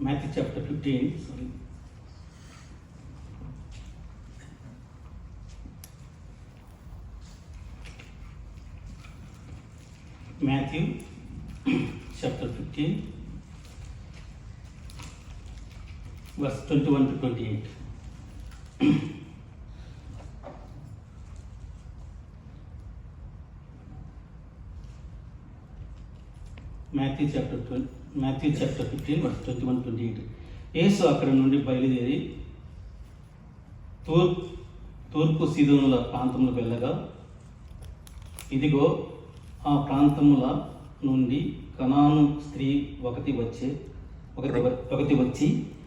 Matthew chapter 15. Sorry. Matthew chapter 15, verse 21 to 28. Matthew chapter 15, verse 21 to 28. యేసు అక్కడ నుండి బయలుదేరి తూర్పు సీదోనుల ప్రాంతంలోకి వెళ్ళగా, ఇదిగో ఆ ప్రాంతముల నుండి కనాను స్త్రీ ఒకటి వచ్చి,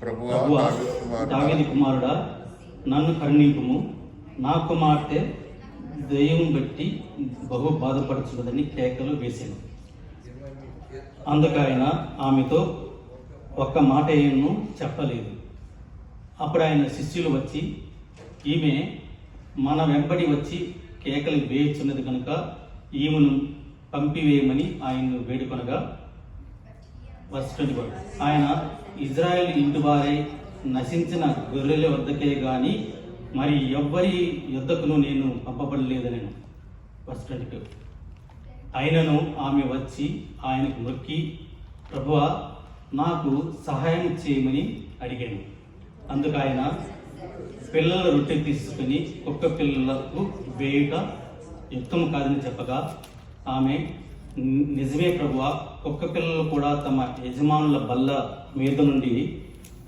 ప్రభువా, దావీదు కుమారుడా, నన్ను కరుణింపుము, నా కుమార్తె దయ్యం బట్టి బహు బాధపడుచున్నదని కేకలు వేసాను. అందుకైన ఆమెతో ఒక్క మాట ఏమో చెప్పలేదు. అప్పుడు ఆయన శిష్యులు వచ్చి, ఈమె మన వెంబడి వచ్చి కేకలు వేయుచున్నది కనుక ఈమెను పంపివేయమని ఆయన్ను వేడుకొనగా, వర్స్ 21, ఆయన ఇజ్రాయెల్ ఇంటి వారై నశించిన గొర్రెల వద్దకే గాని మరి ఎవ్వరి యుద్ధకును నేను పంపబడలేదని. వర్స్ 22, అయినను ఆమె వచ్చి ఆయనకు మొక్కి, ప్రభువా, నాకు సహాయం చేయమని అడిగాను. అందుకు ఆయన పిల్లల రొట్టె తీసుకుని కుక్క పిల్లలకు వేయుట యుక్తం కాదని చెప్పగా, ఆమె నిజమే ప్రభువా, కుక్క పిల్లలు కూడా తమ యజమానుల బల్ల మీద నుండి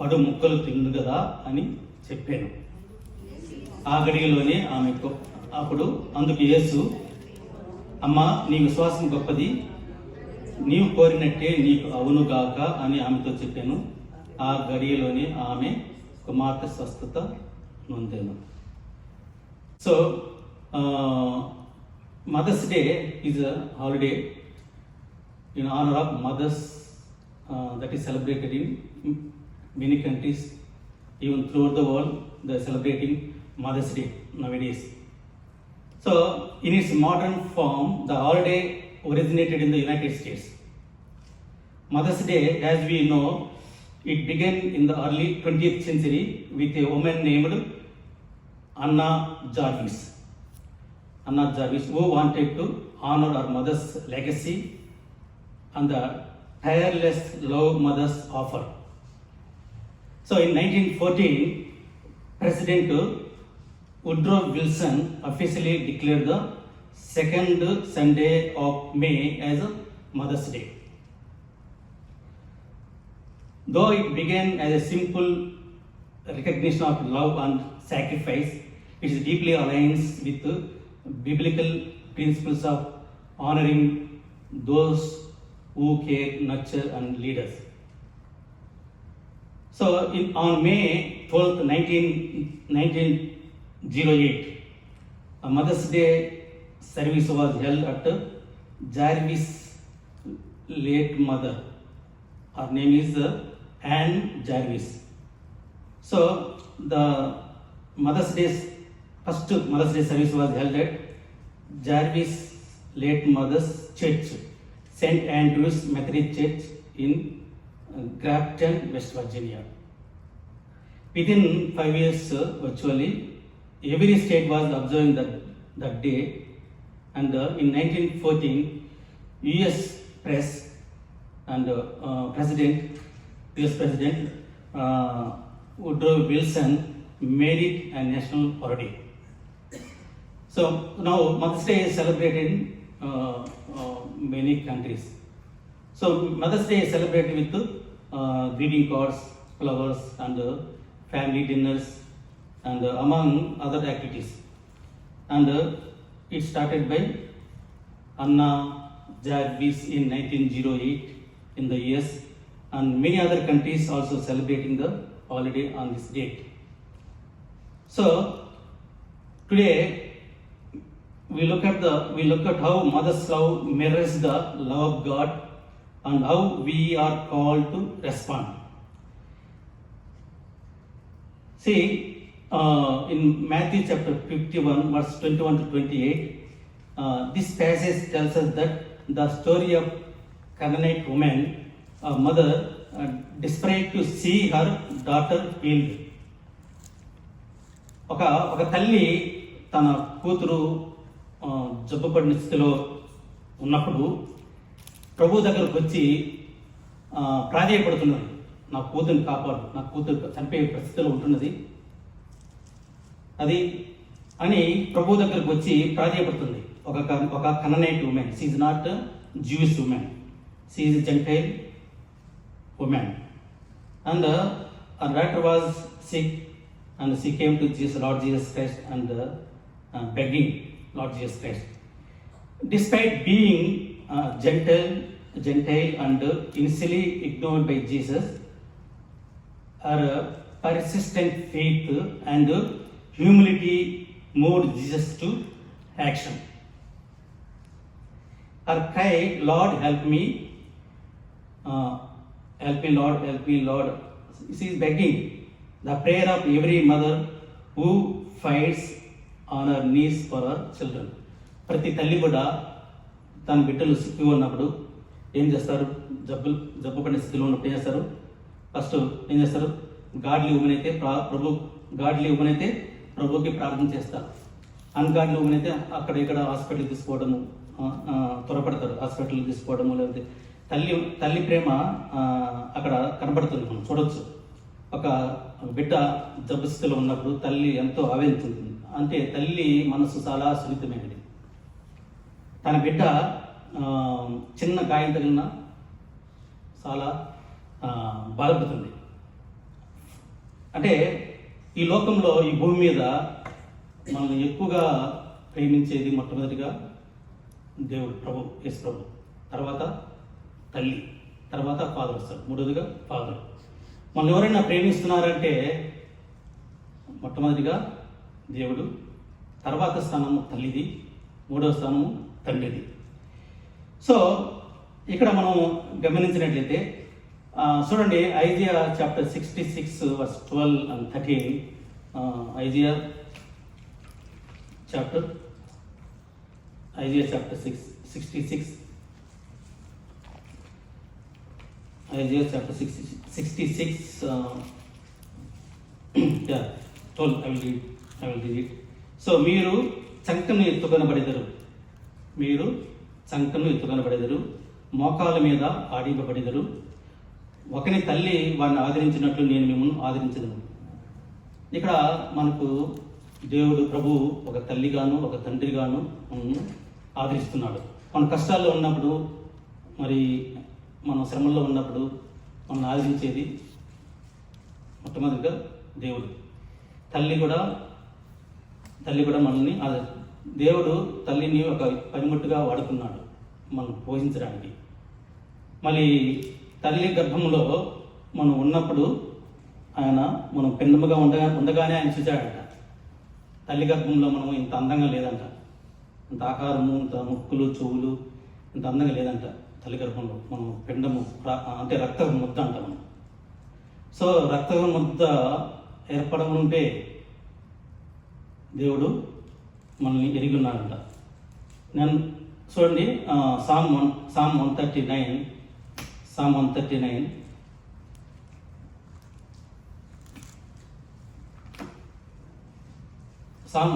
పడు ముక్కలు తిండు కదా అని చెప్పాను. ఆ గడియలోనే ఆమెకు అప్పుడు అందుకు యేసు, అమ్మా, నీ విశ్వాసం గొప్పది, నీవు కోరినట్టే నీకు అవునుగాక అని ఆమెతో చెప్పాను. ఆ గడియలోనే ఆమె కుమార్తె స్వస్థత నొందాను. So Mother's Day is a holiday in honor of mothers that is celebrated in many countries. Even throughout the world, they are celebrating Mother's Day nowadays. So, in its modern form, the holiday originated in the United States. Mother's Day, as we know, it began in the early 20th century with a woman named Anna Jarvis, who wanted to honor her mother's legacy and the tireless love mothers offer. So in 1914, President Woodrow Wilson officially declared the second Sunday of May as a Mother's Day. Though it began as a simple recognition of love and sacrifice, it is deeply aligned with biblical principles of honoring those who care, nurture and lead us. So on May 12th, 1908, a Mother's Day service was held at Jarvis' late mother. Her name is Anne Jarvis. So the first Mother's Day service was held at Jarvis' late mother's church, St. Andrew's Methodist Church in Grafton, West Virginia. Within 5 years, virtually every state was observing that day, and in 1914, U.S. press and U.S. President Woodrow Wilson made it a national holiday. So now Mother's Day is celebrated in many countries. So Mother's Day is celebrated with greeting cards, flowers, and family dinners, and among other activities. And it started by Anna Jarvis in 1908 in the US, and many other countries also celebrating the holiday on this date. So today we look at how mother's love mirrors the love of God and how we are called to respond. See, in Matthew chapter 51, verse 21 to 28, this passage tells us that the story of Canaanite woman mother desperate to see her daughter healed. ఒక తల్లి తన కూతురు జబ్బుపడిన స్థితిలో ఉన్నప్పుడు ప్రభు దగ్గరకు వచ్చి ప్రాధేయపడుతున్నది, నా కూతురిని కాపాడు, నా కూతురు చనిపోయే పరిస్థితిలో ఉంటున్నది అది అని ప్రభు దగ్గరకు వచ్చి ప్రాధేయపడుతుంది. ఒక Canaanite woman, she is not Jewish woman, she is a Gentile woman, and her daughter was sick, and she came to Lord Jesus Christ and begging Lord Jesus Christ. Despite being Gentile and initially ignored by Jesus, her persistent faith and humility moved Jesus to action. Her cry, Lord, help me, Lord, help me, Lord. She is begging. The prayer of every mother who fights on her knees for her children. ప్రతి తల్లి కూడా తన బిడ్డలు సిక్కి ఉన్నప్పుడు ఏం చేస్తారు? జబ్బు పడిన స్థితిలో ఉన్నప్పుడు ఏం చేస్తారు? ఫస్ట్ ఏం చేస్తారు? గాడ్లీ ఉమెన్ అయితే ప్రభుకి ప్రార్థన చేస్తారు. అన్గాడ్లీ ఉమెన్ అయితే అక్కడ ఇక్కడ హాస్పిటల్ తీసుకోవడము, త్వరపడతారు హాస్పిటల్ తీసుకోవడము, లేకపోతే తల్లి ప్రేమ అక్కడ కనబడుతుంది, మనం చూడవచ్చు. ఒక బిడ్డ జబ్బు స్థితిలో ఉన్నప్పుడు తల్లి ఎంతో ఆవేదన, అంటే తల్లి మనసు చాలా సున్నితమైనది. తన బిడ్డ చిన్న గాయం తగిలిన చాలా బాధపడుతుంది. అంటే ఈ లోకంలో, ఈ భూమి మీద మనల్ని ఎక్కువగా ప్రేమించేది మొట్టమొదటిగా దేవుడు, ప్రభు, యేసు ప్రభు, తర్వాత తల్లి, తర్వాత ఫాదర్ వస్తారు, మూడవదిగా ఫాదర్. మనం ఎవరైనా ప్రేమిస్తున్నారంటే మొట్టమొదటిగా దేవుడు, తర్వాత స్థానము తల్లిది, మూడవ స్థానము తండ్రిది. సో ఇక్కడ మనం గమనించినట్లయితే చూడండి, Isaiah chapter 66 verse 12 and 13. Isaiah chapter 66, Isaiah chapter 66, 12. I will read it. So మీరు చంకను ఎత్తుకొనబడెదరు, మోకాల మీద ఆడింపబడెదరు. ఒకని తల్లి వారిని ఆదరించినట్లు నేను మిమ్మల్ని ఆదరించదను. ఇక్కడ మనకు దేవుడు, ప్రభు ఒక తల్లిగాను ఒక తండ్రిగాను ఆదరిస్తున్నాడు. మన కష్టాల్లో ఉన్నప్పుడు, మరి మన శ్రమల్లో ఉన్నప్పుడు మనం ఆదరించేది మొట్టమొదటిగా దేవుడు. తల్లి కూడా మనల్ని దేవుడు తల్లిని ఒక పనిముట్టుగా వాడుకున్నాడు మనం పోషించడానికి. మళ్ళీ తల్లి గర్భంలో మనం ఉన్నప్పుడు మనం పిండముగా ఉండగానే ఆయన చూశాడంట. తల్లి గర్భంలో మనం ఇంత అందంగా లేదంట, ఇంత ఆకారము, ఇంత ముక్కులు, చెవులు, ఇంత అందంగా లేదంట. తల్లి గర్భంలో మనం పిండము, అంటే రక్త ముద్ద అంట మనం. సో రక్త ముద్ద ఏర్పడముంటే దేవుడు మనల్ని ఎరిగి ఉన్నాడంట. నేను చూడండి, Psalm 139, Psalm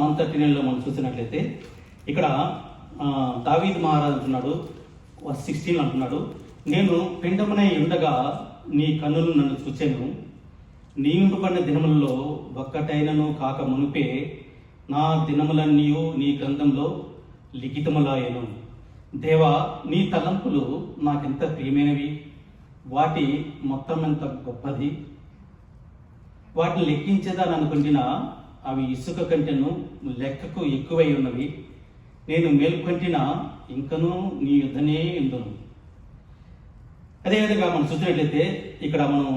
139లో మనం చూసినట్లయితే ఇక్కడ దావీదు మహారాజు అంటున్నాడు, 16 అంటున్నాడు, నేను పిండమునై ఉండగా నీ కన్నులు నన్ను చూచెను, నియమింపబడిన దినములలో ఒక్కటైనను కాక మునిపే నా దినములన్నీ నీ గ్రంథంలో లిఖితములాయెను. దేవా, నీ తలంపులు నాకెంత ప్రియమైనవి, వాటి మొత్తం ఎంత గొప్పది. వాటిని లెక్కించేదని అనుకుంటున్నా, అవి ఇసుక కంటెను లెక్కకు ఎక్కువై ఉన్నవి. నేను మేల్కొంటినా ఇంకనూ నీ యుద్ధనే ఎందును. అదేవిధంగా మనం చూసినట్లయితే ఇక్కడ మనం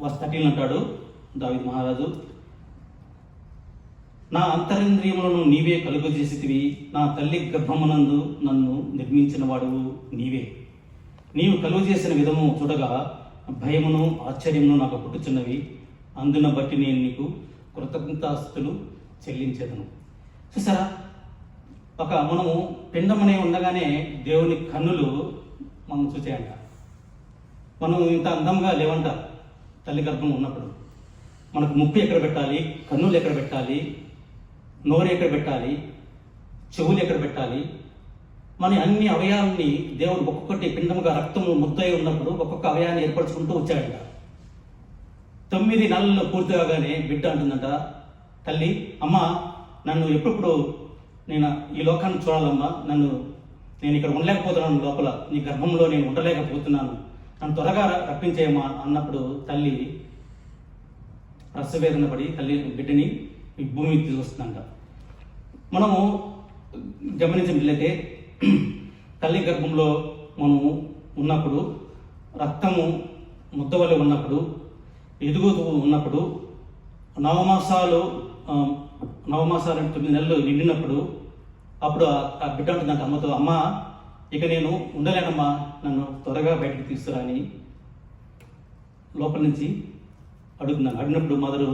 verse 13 అంటాడు దావీదు మహారాజు, నా అంతరింద్రియములను నీవే కలుగజేసితివి, నా తల్లి గర్భమునందు నన్ను నిర్మించిన వాడువు నీవే. నీవు కలుగజేసిన విధము చూడగా భయమును ఆశ్చర్యమును నాకు పుట్టుచున్నవి, అందున బట్టి నేను నీకు కృతజ్ఞతాస్తులు చెల్లించేదను. చూసారా, మనము పిండమనే ఉండగానే దేవుని కన్నులు మనం చూసాయంట. మనం ఇంత అందంగా లేవంట తల్లి గర్భంలో ఉన్నప్పుడు. మనకు ముక్కు ఎక్కడ పెట్టాలి, కన్నులు ఎక్కడ పెట్టాలి, నోరు ఎక్కడ పెట్టాలి, చెవులు ఎక్కడ పెట్టాలి, మన అన్ని అవయవాల్ని దేవుడు ఒక్కొక్కటి పిండముగా రక్తము ముద్దై ఉన్నప్పుడు ఒక్కొక్క అవయాన్ని ఏర్పరచుకుంటూ వచ్చాడంట. 9 నెలల్లో పూర్తి కాగానే బిడ్డ అంటుందంట, తల్లి అమ్మ నన్ను ఎప్పుడు నేను ఈ లోకాన్ని చూడాలమ్మా, నేను ఇక్కడ ఉండలేకపోతున్నాను, లోపల నీ గర్భంలో నేను ఉండలేకపోతున్నాను, నన్ను త్వరగా రప్పించేయమ్మా అన్నప్పుడు తల్లి ప్రసవేదన పడి తల్లి బిడ్డని ఈ భూమికి తీసుకొస్తుందంట. మనము గమనించినట్లయితే తల్లి గర్భంలో మనము ఉన్నప్పుడు, రక్తము ముద్దవలి ఉన్నప్పుడు, ఎదుగుతూ ఉన్నప్పుడు, నవమాసాలు 9 నెలలు నిండినప్పుడు, అప్పుడు ఆ బిడ్డ అంటుందంట అమ్మతో, అమ్మ ఇక నేను ఉండలేనమ్మా, నన్ను త్వరగా బయటకు తీసుకురా అని లోపల నుంచి అడిగినప్పుడు మదరు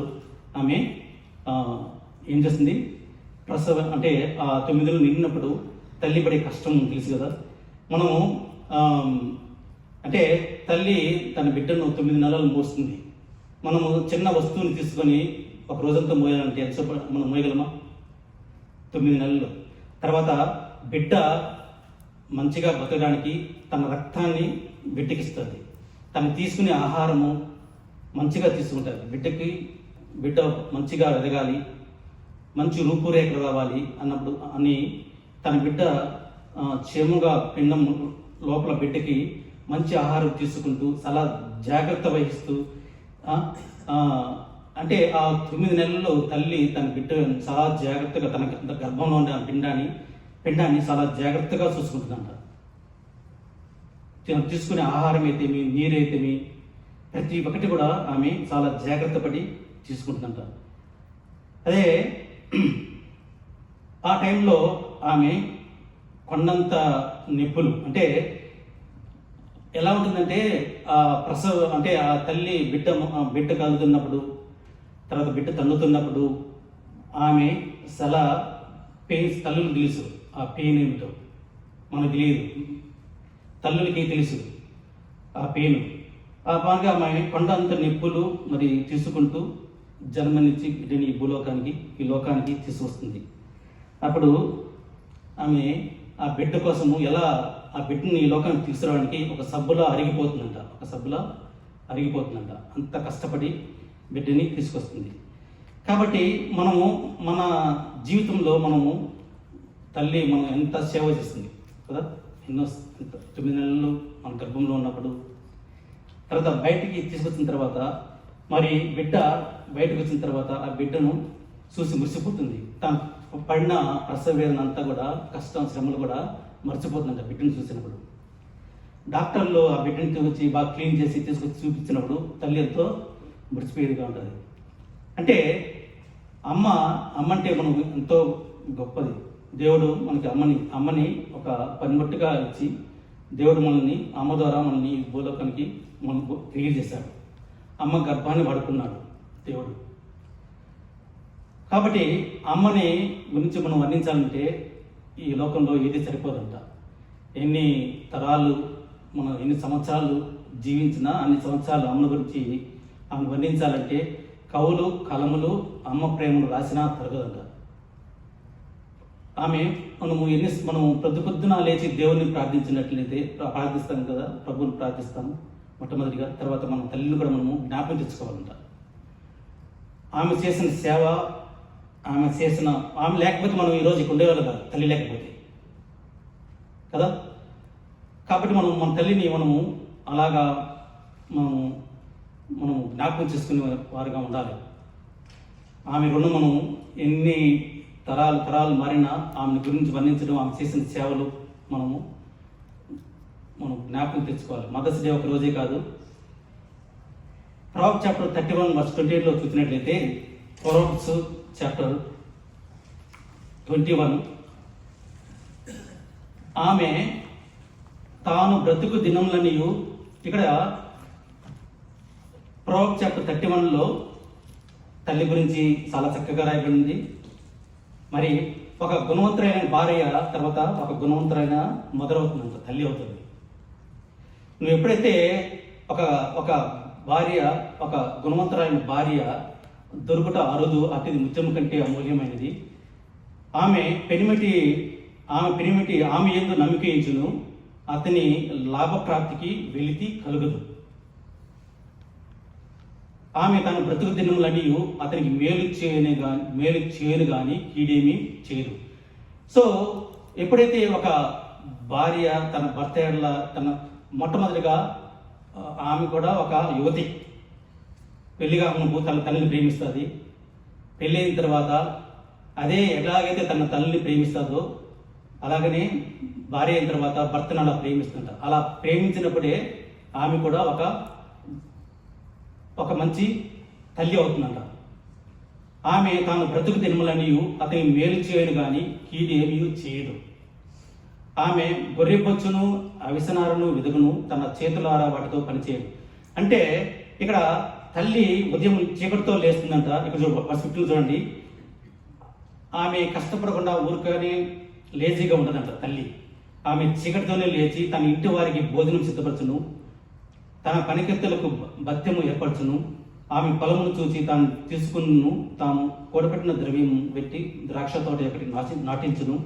ఆమె ఏం చేస్తుంది, ప్రసవం అంటే ఆ 9 నెలలు నిండినప్పుడు తల్లి పడే కష్టం తెలుసు కదా. మనము అంటే తల్లి తన బిడ్డను 9 నెలలు మోస్తుంది. మనము చిన్న వస్తువుని తీసుకొని ఒక రోజంతా మోయాలంటే ఎంతసేపు మనం మోయగలమా? 9 నెలలు. తర్వాత బిడ్డ మంచిగా బతకడానికి తన రక్తాన్ని బిడ్డకిస్తుంది. తను తీసుకునే ఆహారము మంచిగా తీసుకుంటుంది. బిడ్డ మంచిగా ఎదగాలి, మంచి రూపురేఖలు రావాలి అన్నప్పుడు అని తన బిడ్డ క్షేమంగా పిండం లోపల బిడ్డకి మంచి ఆహారం తీసుకుంటూ చాలా జాగ్రత్త వహిస్తూ అంటే ఆ 9 నెలల్లో తల్లి తన బిడ్డ చాలా జాగ్రత్తగా తన గర్భంలో ఉండే పిండాన్ని చాలా జాగ్రత్తగా చూసుకుంటుందంట. తీసుకునే ఆహారం అయితేమి, నీరైతేమి, ప్రతి ఒక్కటి కూడా ఆమె చాలా జాగ్రత్త పడి తీసుకుంటుందంట. అదే ఆ టైంలో ఆమె కొండంత నొప్పులు, అంటే ఎలా ఉంటుందంటే ఆ ప్రసవ అంటే ఆ తల్లి బిడ్డ కలుగుతున్నప్పుడు, తర్వాత బిడ్డ తన్నుతున్నప్పుడు ఆమె చాలా పెయిన్స్, తల్లులు తెలుసు ఆ పెయిన్ ఏమిటో, మనకు తెలియదు, తల్లులకి తెలుసు ఆ పెయిన్. ఆ బాగా ఆమె కొండంత నొప్పులు మరి తీసుకుంటూ జన్మనిచ్చి బిడ్డని ఈ లోకానికి తీసుకొస్తుంది. అప్పుడు ఆమె ఆ బిడ్డ కోసము ఎలా ఆ బిడ్డని ఈ లోకానికి తీసుకురావడానికి ఒక సబ్బులా అరిగిపోతుందంట. అంత కష్టపడి బిడ్డని తీసుకొస్తుంది. కాబట్టి మనము మన జీవితంలో తల్లి మనం ఎంత సేవ చేస్తుంది కదా. 9 నెలలు మన గర్భంలో ఉన్నప్పుడు, తర్వాత బయటికి తీసుకొచ్చిన తర్వాత మరి బిడ్డ బయటకు వచ్చిన తర్వాత ఆ బిడ్డను చూసి మురిసిపోతుంది. తను పడిన ప్రసవ వేదన అంతా కూడా, కష్టం శ్రమలు కూడా మర్చిపోతుందంట బిడ్డను చూసినప్పుడు. డాక్టర్లు ఆ బిడ్డని వచ్చి బాగా క్లీన్ చేసి తీసుకొచ్చి చూపించినప్పుడు తల్లి ఎంతో మురిసిపోయేదిగా ఉంటుంది. అంటే అమ్మ అంటే మనం ఎంతో గొప్పది. దేవుడు మనకి అమ్మని ఒక పనిముట్టుగా ఇచ్చి దేవుడు మనల్ని అమ్మ ద్వారా మనల్ని భూలోకానికి మనకు తెలియజేశాడు. అమ్మ గర్భాన్ని పడుకున్నాడు దేవుడు. కాబట్టి అమ్మని గురించి మనం వర్ణించాలంటే ఈ లోకంలో ఏది సరిపోదంట. ఎన్ని తరాలు మనం ఎన్ని సంవత్సరాలు జీవించినా అన్ని సంవత్సరాలు అమ్మ గురించి ఆమె వర్ణించాలంటే కవులు కలములు అమ్మ ప్రేమను రాసినా తరగదంట. ఆమె మనము పొద్దున లేచి దేవుడిని ప్రార్థించినట్లయితే ప్రార్థిస్తాం కదా, ప్రభువుని ప్రార్థిస్తాము మొట్టమొదటిగా. తర్వాత మన తల్లిని కూడా మనము జ్ఞాపకం తెచ్చుకోవాలంట. ఆమె చేసిన సేవ, ఆమె లేకపోతే మనం ఈరోజు ఇక్కడ ఉండేవాళ్ళు కాదు, తల్లి లేకపోతే కదా. కాబట్టి మన తల్లిని అలాగా మనం జ్ఞాపకం చేసుకునే వారుగా ఉండాలి. ఆమె రుణం ఎన్ని తరాలు మారినా ఆమెను గురించి వర్ణించడం, ఆమె చేసిన సేవలు మనం జ్ఞాపకం తెచ్చుకోవాలి. మదర్స్ డే ఒక రోజే కాదు. ప్రొవర్బ్స్ చాప్టర్ 31:28 చూసినట్లయితే, ప్రొవర్బ్స్ చాప్టర్ 21 ఆమె తాను బ్రతుకు దినములనియు, ఇక్కడ ప్రొవర్బ్స్ చాప్టర్ 31లో తల్లి గురించి చాలా చక్కగా రాయబడింది. మరి ఒక గుణవంతురైన భార్య తర్వాత ఒక గుణవంతురైన మదర్ అవుతుందంట, తల్లి అవుతుంది. నువ్వు ఎప్పుడైతే ఒక ఒక భార్య, ఒక గుణవంతురాలైన భార్య దొరుకుట అరుదు, అతిది ముత్యము కంటే అమూల్యమైనది. ఆమె పెనిమిటి ఆమె యందు నమ్మికయించును, అతని లాభప్రాప్తికి వెలితి కలుగదు. ఆమె తన బ్రతుకు దినములన్నీ అతనికి మేలు చేయను కానీ కీడేమీ చేయదు. సో ఎప్పుడైతే ఒక భార్య తన భర్త ఎడల మొట్టమొదటిగా ఆమె కూడా ఒక యువతి, పెళ్లిగా ఉన్నప్పుడు తన తల్లిని ప్రేమిస్తుంది. పెళ్ళి అయిన తర్వాత అదే ఎలాగైతే తన తల్లిని ప్రేమిస్తుందో అలాగనే భార్య అయిన తర్వాత భర్తను అలా ప్రేమిస్తుంట. అలా ప్రేమించినప్పుడే ఆమె కూడా ఒక మంచి తల్లి అవుతుందంట. ఆమె తాను బ్రతుకు దినములన్నీ అతని మేలు చేయను కానీ కీడు ఏమీ చేయదు. ఆమె గొర్రెపొచ్చును అవిసనారును వెదుగును తన చేతులారా వాటితో పనిచేయదు. అంటే ఇక్కడ తల్లి ఉదయం చీకటితో లేస్తుందంట. ఇక్కడ చూడండి, ఆమె కష్టపడకుండా ఊరుకొని లేజీగా ఉండదంట తల్లి. ఆమె చీకటితోనే లేచి తన ఇంటి వారికి భోజనం సిద్ధపరచును, తన పనికెత్తలకు భత్యము ఏర్పరచును. ఆమె పొలమును చూసి తాను తీసుకును, తాను కూడబెట్టిన ద్రవ్యం పెట్టి ద్రాక్ష తోట ఎక్కడికి నాటించును.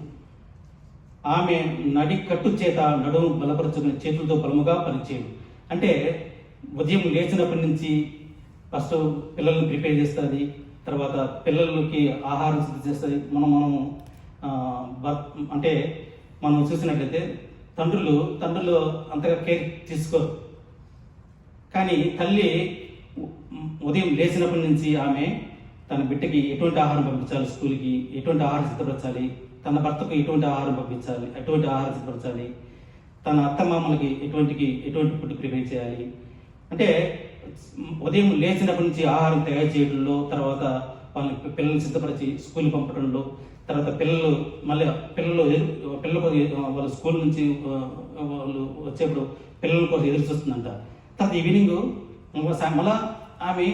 ఆమె నడి కట్టు చేత నడుము బలపరచుకుని చేతులతో బలముగా పనిచేయను. అంటే ఉదయం లేచినప్పటి నుంచి ఫస్ట్ పిల్లల్ని ప్రిపేర్ చేస్తుంది, తర్వాత పిల్లలకి ఆహారం సిద్ధం చేస్తుంది. మనం అంటే మనం చూసినట్లయితే తండ్రులు అంతగా కేర్ తీసుకోరు. కానీ తల్లి ఉదయం లేచినప్పటి నుంచి ఆమె తన బిడ్డకి ఎటువంటి ఆహారం పంపించాలి, స్కూల్కి ఎటువంటి ఆహారం సిద్ధపరచాలి, తన భర్తకు ఎటువంటి ఆహారం పంపించాలి, ఎటువంటి ఆహారం సిద్ధపరచాలి, తన అత్తమామలకి ఎటువంటి ఫుడ్ ప్రిపేర్ చేయాలి. అంటే ఉదయం లేచినప్పటి నుంచి ఆహారం తయారు చేయడంలో, తర్వాత వాళ్ళని పిల్లల్ని సిద్ధపరిచి స్కూల్ పంపడంలో, తర్వాత పిల్లలు వాళ్ళ స్కూల్ నుంచి వాళ్ళు వచ్చేప్పుడు పిల్లల కోసం ఎదురు చూస్తుందంట. తర్వాత ఈవినింగ్ మళ్ళా ఆమె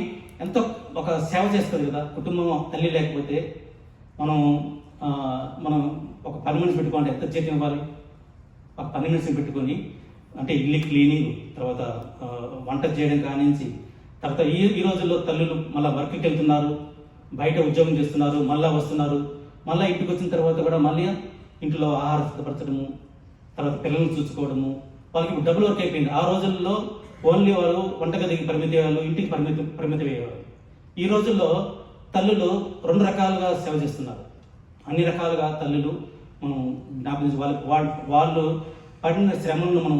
ఎంతో ఒక సేవ చేస్తుంది కదా. కుటుంబం తల్లి లేకపోతే మనం ఒక 10 నిమిషం పెట్టుకోండి, ఎంత చేతి ఇవ్వాలి? ఒక 10 నిమిషం పెట్టుకొని అంటే ఇల్లు క్లీనింగ్, తర్వాత వంట చేయడం కానించి, తర్వాత ఈ రోజుల్లో తల్లులు మళ్ళీ వర్క్కి వెళ్తున్నారు, బయట ఉద్యోగం చేస్తున్నారు, మళ్ళీ వస్తున్నారు. మళ్ళీ ఇంటికి వచ్చిన తర్వాత కూడా మళ్ళీ ఇంట్లో ఆహారం సిద్ధపరచడము, తర్వాత పిల్లల్ని చూసుకోవడము, వాళ్ళకి డబుల్ వర్క్ అయిపోయింది. ఆ రోజుల్లో ఓన్లీ వారు వంటగదికి పరిమితి అయ్యేవాళ్ళు, ఇంటికి పరిమితి అయ్యేవారు. ఈ రోజుల్లో తల్లులు 2 రకాలుగా సేవ చేస్తున్నారు. అన్ని రకాలుగా తల్లులు మనం జ్ఞాపకం వాళ్ళు పడిన శ్రమలను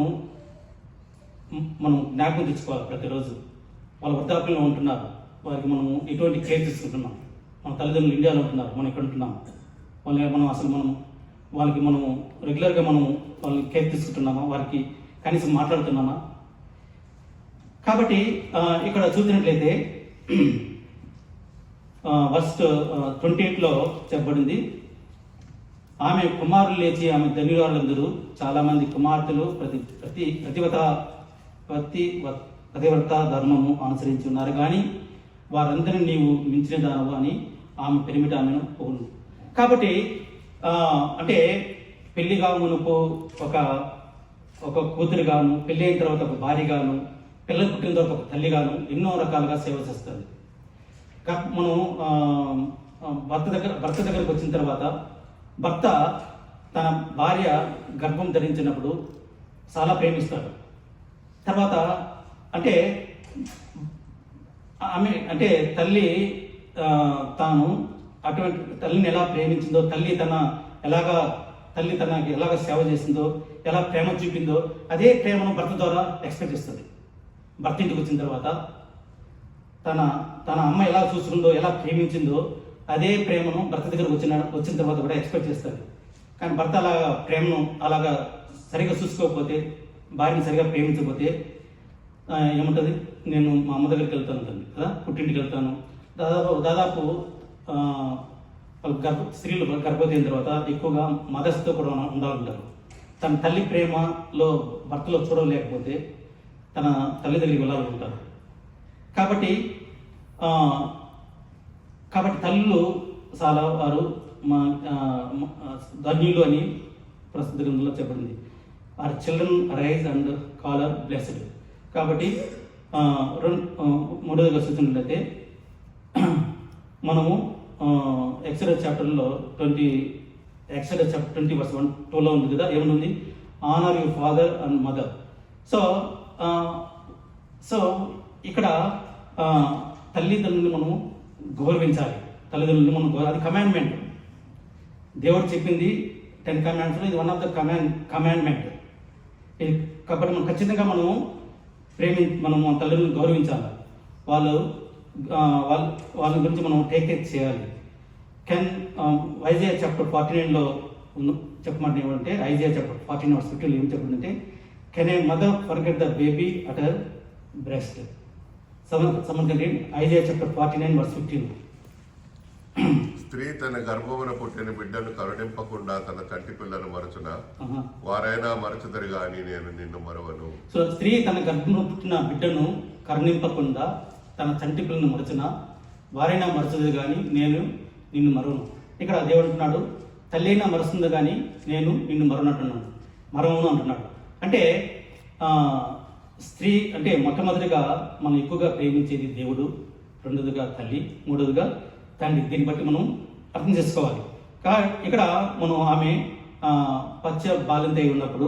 మనం జ్ఞాపకం తెచ్చుకోవాలి. ప్రతిరోజు వాళ్ళ వృద్ధాప్యంలో ఉంటున్నారు, వారికి మనం ఎటువంటి కేర్ తీసుకుంటున్నాం. మన తల్లిదండ్రులు ఇండియాలో ఉంటున్నారు, మనం ఇక్కడ ఉంటున్నాం. వాళ్ళకి మనం రెగ్యులర్గా వాళ్ళని కేర్ తీసుకుంటున్నామా, వారికి కనీసం మాట్లాడుతున్నామా? కాబట్టి ఇక్కడ చూసినట్లయితే వర్స్ 28లో చెప్పబడింది, ఆమె కుమారులు లేచి ఆమె ధన్యురాలందరూ, చాలామంది కుమార్తెలు పతివ్రత ధర్మము అనుసరించి ఉన్నారు, కానీ వారందరినీ నీవు మించిన దానవు అని ఆమె పెరిమిట ఆమెను పోను. కాబట్టి అంటే పెళ్లిగా మునుపు ఒక కూతురుగాను, పెళ్ళి అయిన తర్వాత ఒక భార్యగాను, పిల్లలు పుట్టిన తర్వాత ఒక తల్లిగాను ఎన్నో రకాలుగా సేవ చేస్తుంది. మనం భర్త దగ్గరకు వచ్చిన తర్వాత భర్త తన భార్య గర్భం ధరించినప్పుడు చాలా ప్రేమిస్తాడు. తర్వాత అంటే తల్లి తాను అటువంటి తల్లిని ఎలా ప్రేమించిందో, తల్లి తనకి ఎలాగ సేవ చేసిందో, ఎలా ప్రేమ చూపిందో అదే ప్రేమను భర్త ద్వారా ఎక్స్పెక్ట్ చేస్తుంది. భర్త ఇంటికి వచ్చిన తర్వాత తన అమ్మ ఎలా చూసుకుందో, ఎలా ప్రేమించిందో అదే ప్రేమను భర్త దగ్గరకు వచ్చిన తర్వాత కూడా ఎక్స్పెక్ట్ చేస్తుంది. కానీ భర్త ప్రేమను అలాగా సరిగా చూసుకోకపోతే, భార్యను సరిగా ప్రేమించకపోతే ఏముంటుంది? నేను మా అమ్మ దగ్గరికి వెళ్తాను కదా, పుట్టింటికి వెళ్తాను. దాదాపు స్త్రీలు గర్భవతి అయిన తర్వాత ఎక్కువగా మదర్స్తో కూడా ఉండాలంటారు. తన తల్లి ప్రేమలో భర్తలో చూడలేకపోతే తన తల్లి దగ్గరికి వెళ్ళాలనుకుంటారు. కాబట్టి తల్లులు చాలా వారు ధన్యులు అని ప్రస్తుత గ్రంథంలో చెప్పబడింది. Her children rise and call her blessed. కాబట్టి మూడవదిగా చూసినట్లయితే మనము ఎక్సడస్ చాప్టర్లో 20:1-2లో ఉంది కదా, ఏమనుంది? Honour your father and mother. So ఇక్కడ తల్లిదండ్రులను మనము గౌరవించాలి. తల్లిదండ్రులను మనం అది కమాండ్మెంట్. దేవుడు చెప్పింది 10 కమాండ్స్లో ఇది వన్ ఆఫ్ ద కమాండ్మెంట్. కాబట్టి మనం ఖచ్చితంగా మనము మనము తల్లిదండ్రులను గౌరవించాలి. వాళ్ళ గురించి మనం టేక్ కేర్ చేయాలి. ఐజియా చాప్టర్ 49లో చెప్పమంటే ఏమంటే, ఐజియా చాప్టర్ 49:15 ఏం చెప్తుందంటే, can A mother forget the baby at her breast. Isaiah chapter 49:15. స్త్రీ తన గర్భమున పుట్టిన బిడ్డను కరుణింపకుండా తన చంటి పిల్లను మరచున వారైనా మరచుదరు గాని నేను నిన్ను మరవను. సో స్త్రీ తన గర్భమున పుట్టిన బిడ్డను కరుణింపకుండా తన చంటి పిల్లను మరచున వారైనా మరచుదరు కానీ నేను నిన్ను మరవను. ఇక్కడ దేవుడు అంటున్నాడు, తల్లి అయినా మరుస్తుంది కానీ నేను నిన్ను మరవను అంటున్నాడు. అంటే స్త్రీ అంటే మొట్టమొదటిగా మనం ఎక్కువగా ప్రేమించేది దేవుడు, రెండోదిగా తల్లి, మూడోదిగా తండ్రి. దీన్ని బట్టి మనం అర్థం చేసుకోవాలి. ఇక్కడ మనం ఆమె పచ్చ బాలింత అయి ఉన్నప్పుడు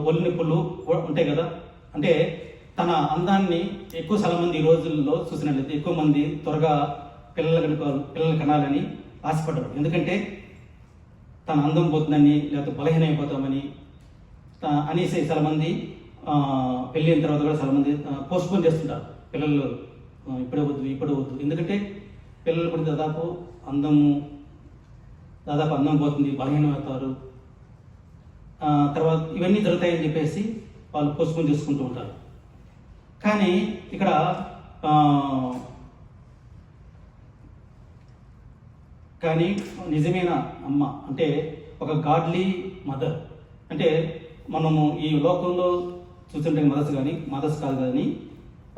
ఒళ్ళు నొప్పులు ఉంటాయి కదా, అంటే తన అందాన్ని ఎక్కువ చాలా మంది ఈ రోజుల్లో చూసినట్లయితే ఎక్కువ మంది త్వరగా పిల్లలు కనాలని ఆశపడ్డారు. ఎందుకంటే తన అందం పోతుందని, లేకపోతే బలహీన అయిపోతామని అనేసి చాలామంది పెళ్ళి అయిన తర్వాత కూడా చాలామంది పోస్ట్పోన్ చేస్తుంటారు. పిల్లలు ఇప్పుడే వద్దు. ఎందుకంటే పిల్లలు కూడా దాదాపు అందం పోతుంది, బలహీనం అవుతారు, తర్వాత ఇవన్నీ జరుగుతాయని చెప్పేసి వాళ్ళు పోస్ట్పోన్ చేసుకుంటూ ఉంటారు. కానీ ఇక్కడ కానీ నిజమైన అమ్మ అంటే ఒక గాడ్లీ మదర్. అంటే మనము ఈ లోకంలో చూస్తుంటే మదర్స్ కాదు కానీ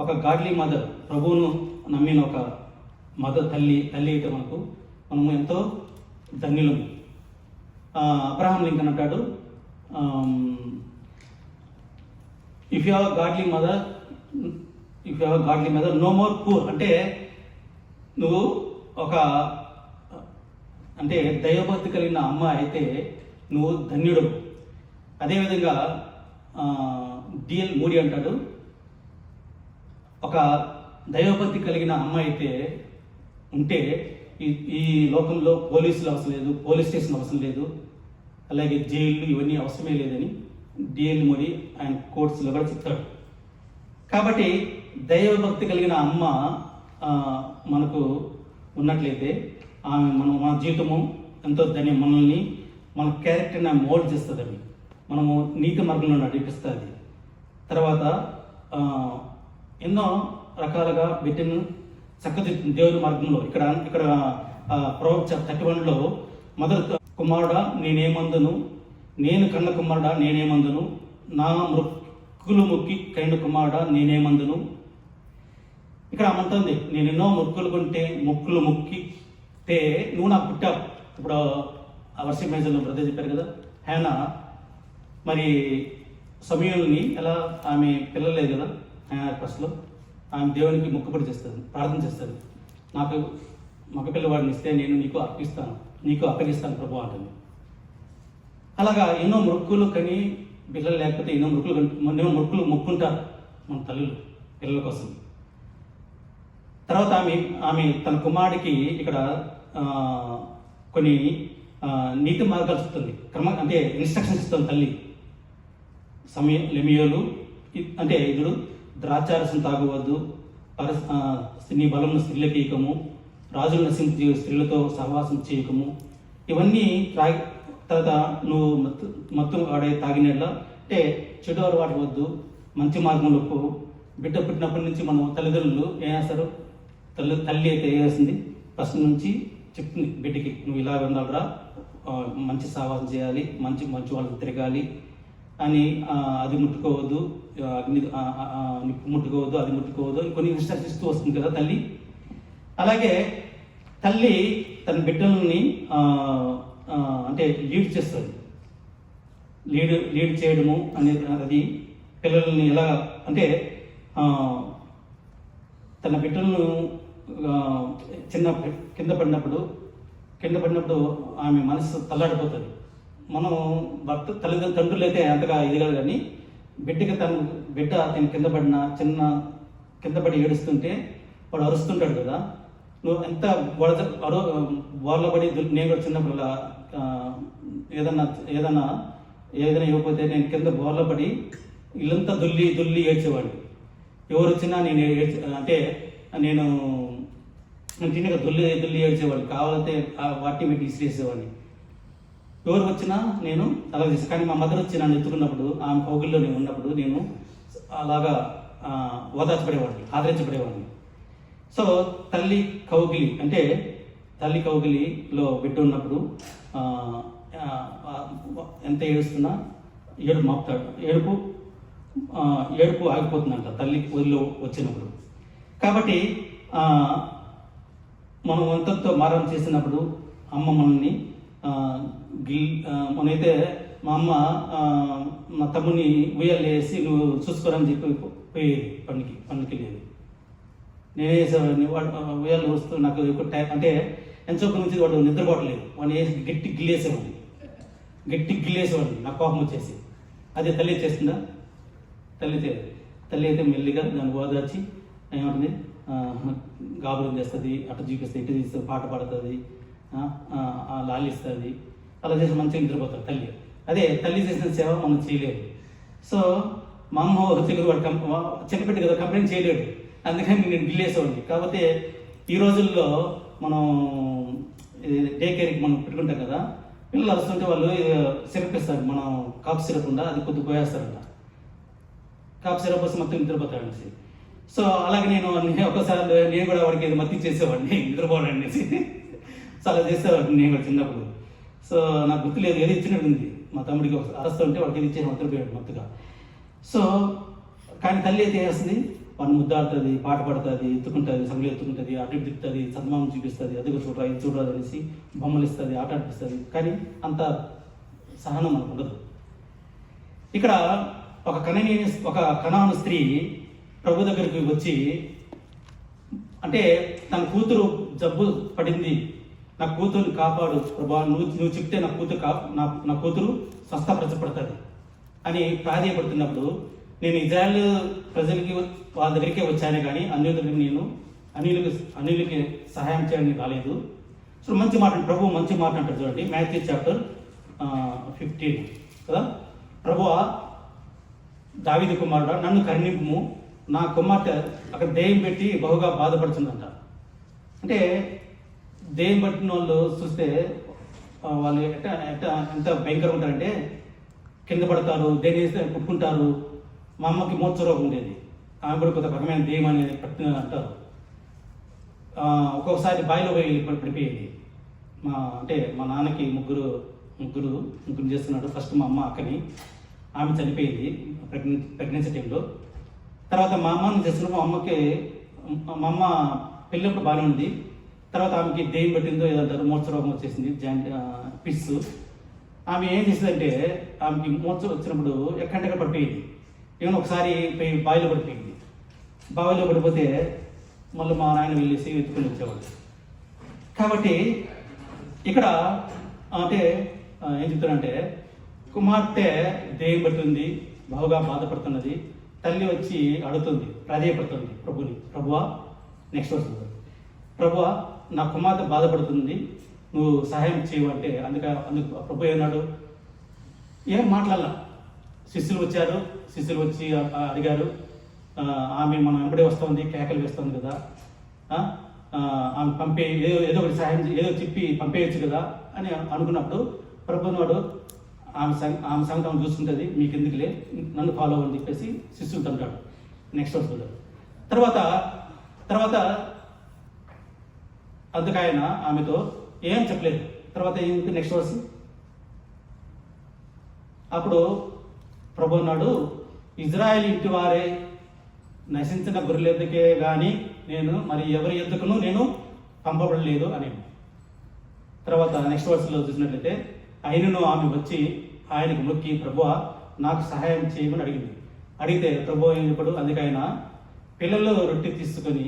ఒక గాడ్లీ మదర్, ప్రభువును నమ్మిన ఒక మదర్, తల్లి అయితే మనము ఎంతో ధన్యులము. అబ్రహాం లింకన్ అంటాడు, if you have godly mother no more poor. అంటే నువ్వు అంటే దైవభక్తి కలిగిన అమ్మ అయితే నువ్వు ధన్యుడు. అదేవిధంగా డిఎల్ మూడీ అంటాడు, ఒక దైవభక్తి కలిగిన అమ్మ అయితే ఉంటే ఈ లోకంలో పోలీసులు అవసరం లేదు, పోలీస్ స్టేషన్ అవసరం లేదు, అలాగే జైళ్ళు ఇవన్నీ అవసరమే లేదని డిఎల్ మూడీ ఆయన కోర్ట్స్లో కూడా చెప్తాడు. కాబట్టి దైవభక్తి కలిగిన అమ్మ మనకు ఉన్నట్లయితే మన జీవితము ఎంతో మనల్ని మన క్యారెక్టర్ని మోల్డ్ చేస్తుంది. అది మనము నీతి మార్గంలో నడిపిస్తుంది. తర్వాత ఎన్నో రకాలుగా బిడ్డను చక్కదిద్దుతుంది దేవుని మార్గంలో. ఇక్కడ ప్రొవర్బ్స్ 31లో మొదటి కుమారుడా నేనేమందును, నేను కన్న కుమారుడా నేనేమందును, నా మొక్కులు మొక్కి కైన కుమారుడా నేనేమందును. ఇక్కడ అమ్మంటుంది, నేను ఎన్నో మొక్కులు మొక్కితే నువ్వు నాకు పుట్టావు. ఇప్పుడు ఆ వర్షిప్ మేజర్లో బ్రదర్ చెప్పారు కదా, హేనా మరి సమయంని ఎలా ఆమె పిల్లలేదు కదా, ఫస్ట్లో ఆమె దేవునికి మొక్కుబడి చేస్తుంది, ప్రార్థన చేస్తుంది. నాకు మగ పిల్లవాడిని ఇస్తే నేను నీకు అప్పగిస్తాను ప్రభు అంటుంది. అలాగా ఎన్నో మొక్కులు కని పిల్లలు లేకపోతే ఎన్నో మొక్కులు మొక్కుంటారు మన తల్లులు పిల్లల కోసం. తర్వాత ఆమె తన కుమారుడికి ఇక్కడ కొన్ని నీతి మార్గాలు చెప్తుంది, అంటే ఇన్స్ట్రక్షన్స్ ఇస్తుంది తల్లి. లెమియోలు అంటే ఇదుడు ద్రాక్షారసం తాగవద్దు, నీ బలమును స్త్రీలకు ఇయకము, రాజులు నశించే స్త్రీలతో సహవాసం చేయకము. ఇవన్నీ తర్వాత నువ్వు మత్తు ఆడే తాగినట్లా అంటే చెడు అలవాటు వద్దు, మంచి మార్గంలో బిడ్డ పుట్టినప్పటి నుంచి మనం తల్లిదండ్రులు ఏం చేస్తారు, తల్లి అయితే ఏం చేస్తుంది ఫస్ట్ నుంచి చెప్తుంది బిడ్డకి, నువ్వు ఇలా ఉండాలిరా, మంచి సహవాసం చేయాలి, మంచి వాళ్ళకి తిరగాలి అని, అది ముట్టుకోవద్దు, నిప్పు ముట్టుకోవద్దు, అది ముట్టుకోవద్దు, కొన్ని ఇన్స్ట్రక్షన్స్ ఇస్తూ వస్తుంది కదా తల్లి. అలాగే తల్లి తన బిడ్డలని అంటే లీడ్ చేస్తుంది. లీడ్ చేయడము అనేది అది పిల్లల్ని ఎలా అంటే ఆ, తన బిడ్డలను ఆ, చిన్న కింద పడినప్పుడు ఆమె మనసు తల్లాడిపోతుంది. మనం భర్త తండ్రులు అయితే అంతగా ఎదగదు, కానీ బిడ్డ తను కింద పడి ఏడుస్తుంటే వాడు అరుస్తుంటాడు కదా. నువ్వు ఎంత బోర్ల పడి నేను కూడా చిన్నప్పుడు ఏదైనా ఇవ్వకపోతే నేను కింద బోర్ల పడి ఇల్లంతా దుల్లి ఏడ్చేవాడిని. ఎవరు వచ్చినా నేను అంటే నేను తిన్నగా దుల్లి ఏడ్చేవాడిని. కావాలంటే వాటిని పెట్టి ఇసిరేసేవాడిని. ఎవరు వచ్చినా నేను అలా చేసాను. కానీ మా మదర్ వచ్చి నన్ను ఎత్తుకున్నప్పుడు, ఆమె కౌగిల్లో నేను ఉన్నప్పుడు నేను అలాగా ఆదరించబడేవాడిని. సో తల్లి కౌగిలిలో బిడ్డ ఉన్నప్పుడు ఎంత ఏడుస్తున్నా ఏడుపు ఆగిపోతుందంట తల్లి ఊరిలో వచ్చినప్పుడు. కాబట్టి మనం వంతంతో మారం చేసినప్పుడు అమ్మ మనల్ని మనైతే మా అమ్మ మా తమ్ముని ఉయ్యాలు వేసి నువ్వు చూసుకోరని చెప్పి పోయేది పనికి వెళ్ళేది. నేనే చేసేవాడిని. వాడు ఉయ్యాలు వస్తూ నాకు ఎక్కువ టైం అంటే ఎంచొక్క నుంచి వాడు నిద్రపోవట్లేదు, వాడిని వేసి గట్టి గిల్లేసేవాడిని నాకు కోపం వచ్చేసి. అదే తల్లి చేస్తుందా? తల్లి అయితే మెల్లిగా దాన్ని ఓదార్చి ఏమంటుంది, గాబురం చేస్తుంది, అటు చూపిస్తుంది, ఇటు తీస్తుంది, పాట పాడుతుంది, లాలిస్తుంది. అలా చేసి మంచిగా నిద్రపోతారు తల్లి. అదే తల్లి చేసిన సేవ మనం చేయలేము. సో మా అమ్మ తెలుగు వాడు చెప్పబెట్టి కదా కంప్లైంట్ చేయలేడు, అందుకని నేను గిల్లేసేవాడిని. కాకపోతే ఈ రోజుల్లో మనం డే కేర్కి మనం పెట్టుకుంటాం కదా, పిల్లలు అరుస్తుంటే వాళ్ళు సిరప్ ఇస్తారు, మనం కాఫ్ సిరప్ ఉందా అది కొద్దిగా పోయేస్తారంట. కాఫ్ సిరప్ వస్తే మొత్తం నిద్రపోతాడనేసి. సో అలాగే నేను ఒక్కసారి నేను కూడా వాడికి మత్తి చేసేవాడిని నిద్రపోవడం అనేసి. సో అలా చేసేవాడిని నేను కూడా చిన్నప్పుడు. సో నాకు గుర్తులేదు, ఏది ఇచ్చినట్టు ఉంది. మా తమ్ముడికి అరుస్తుంటే వాడికి ఏది ఇచ్చేసి నిద్రపోయాడు మొత్తగా. సో కానీ తల్లి అయితే చేస్తుంది, వాడిని ముద్దాడుతుంది, పాట పాడుతుంది, సంగలు ఎత్తుకుంటుంది, అటు ఇటు తిప్పుతుంది, చందమామం చూపిస్తుంది, అదిగో చూడరా ఇది చూడరా అనేసి బొమ్మలు ఇస్తుంది, ఆట ఆడిపిస్తుంది. కానీ అంత సహనం మనకు ఉండదు. ఇక్కడ ఒక కనాను స్త్రీ ప్రభు దగ్గరికి వచ్చి, అంటే తన కూతురు జబ్బు పడింది, నా కూతురుని కాపాడు ప్రభా, నువ్వు చెప్తే నా కూతురు స్వస్థపరచబడుతుంది అని ప్రాధేయపడుతున్నప్పుడు, నేను ఇజ్రాయెల్ ప్రజలకి వాళ్ళ దగ్గరికే వచ్చానే కానీ అన్యులకి సహాయం చేయడానికి రాలేదు. సో మంచి మాట ప్రభు మంచి మాట అంటారు చూడండి, Matthew chapter 15 కదా. ప్రభువా దావీదు కుమారుడా నన్ను కరుణింపుము, నా కుమార్తె అక్కడ దెయ్యం పెట్టి బహుగా బాధపడుతుందంట. అంటే దెయ్యం పట్టిన వాళ్ళు చూస్తే వాళ్ళు ఎంత భయంకరంగా ఉంటారంటే కింద పడతారు, దేని వేస్తే పుట్టుకుంటారు. మా అమ్మకి మూర్ఛరోగం ఉండేది, ఆమె కూడా కొంత రకమైన దెయ్యం అనేది పట్టిన అంటారు. ఒక్కొక్కసారి బావిలో పోయి పడిపోయేది. మా నాన్నకి ముగ్గురు చేస్తున్నాడు. ఫస్ట్ మా అమ్మ అక్కని, ఆమె చనిపోయింది ప్రెగ్నెన్సీ టైంలో. తర్వాత మా అమ్మని చేస్తున్నప్పుడు మా అమ్మ పెళ్ళినప్పుడు బాగానే ఉంది. తర్వాత ఆమెకి దెయ్యం పట్టిందో ఏదంటారు, మూర్ఛరోగం వచ్చేసింది, పిస్సు. ఆమె ఏం చేసిందంటే ఆమెకి మూర్ఛ వచ్చినప్పుడు ఎక్కడెక్కడ పడిపోయింది. ఏమైనా ఒకసారి బావిలో పడిపోయింది. బావిలో పడిపోతే మళ్ళీ మా నాయన వెళ్ళేసి ఎత్తుకుని వచ్చేవాడు. కాబట్టి ఇక్కడ అంటే ఏం చెప్తానంటే, కుమార్తె దెయ్యం పట్టింది, బహుగా బాధపడుతున్నది. తల్లి వచ్చి అడుగుతుంది, ప్రాధేయపడుతుంది ప్రభుని, ప్రభువా నెక్స్ట్ వస్తుంది, ప్రభువా నా కుమార్తె బాధపడుతుంది, నువ్వు సహాయం చేయవంటే. అందుకు ప్రభు ఏమన్నాడు, ఏం మాట్లాడాల. శిష్యులు వచ్చి అడిగారు, ఆమె మనం వెంబడే వస్తుంది, కేకలు వేస్తుంది కదా, ఆమె ఏదో ఒకటి సహాయం ఏదో చెప్పి పంపేయచ్చు కదా అని అనుకున్నప్పుడు ప్రభు వాడు ఆమె సంగతి ఆమె చూసుకుంటుంది, మీకు ఎందుకులే నన్ను ఫాలో అని చెప్పేసి శిష్యులతో అంటాడు. నెక్స్ట్ వస్తుంది. తర్వాత అందుకు ఆయన ఆమెతో ఏం చెప్పలేదు. తర్వాత ఏంటి నెక్స్ట్ వర్స్, అప్పుడు ప్రభు అన్నాడు, ఇజ్రాయెల్ ఇంటి వారే నశించిన గొర్రెల ఎద్దుకే కానీ నేను మరి ఎవరి ఎద్దుకును నేను పంపబడలేదు అని. తర్వాత నెక్స్ట్ వర్స్లో చూసినట్లయితే, ఆయనను ఆమె వచ్చి ఆయనకు మొక్కి ప్రభువా నాకు సహాయం చేయమని అడిగింది. అడిగితే ప్రభు ఏం చెప్పాడు, అందుకే ఆయన పిల్లలు రొట్టె తీసుకొని